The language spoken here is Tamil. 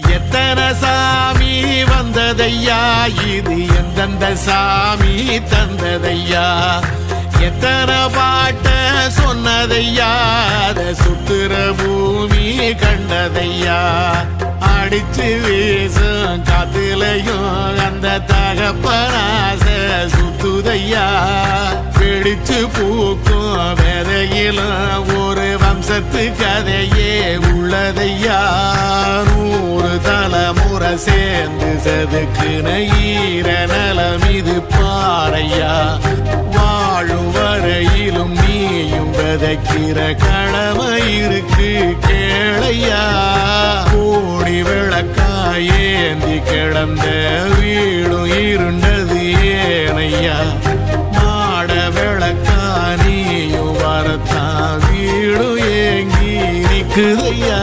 எத்தனை சாமி வந்ததையா, இது எந்தெந்த சாமி தந்ததையா, எத்தனை பாட்ட சொன்னதையா, அத சுத்துற பூமி கண்டதையா, அடிச்சு வீசும் காத்துலையும் அந்த தகப்பனாச சுத்துதையா, பிடிச்சு பூக்கும் வேதையிலும் ஒரு வம்சத்து கதையே உள்ளதையா, 100 தலைமுறை சேர்ந்து செதுக்குன ஈர நலம் இது பாறையா, வாழும் வரையிலும் நீயும் விதைக்கிற கடமை இருக்கு கேளையா, கோடி விளக்காயேந்தி கிடந்த வீடும் இருண்டது ஏனையா, மாட விளக்கா நீயும் வரத்தான் வீடும் ஏங்கி நிக்குதையா.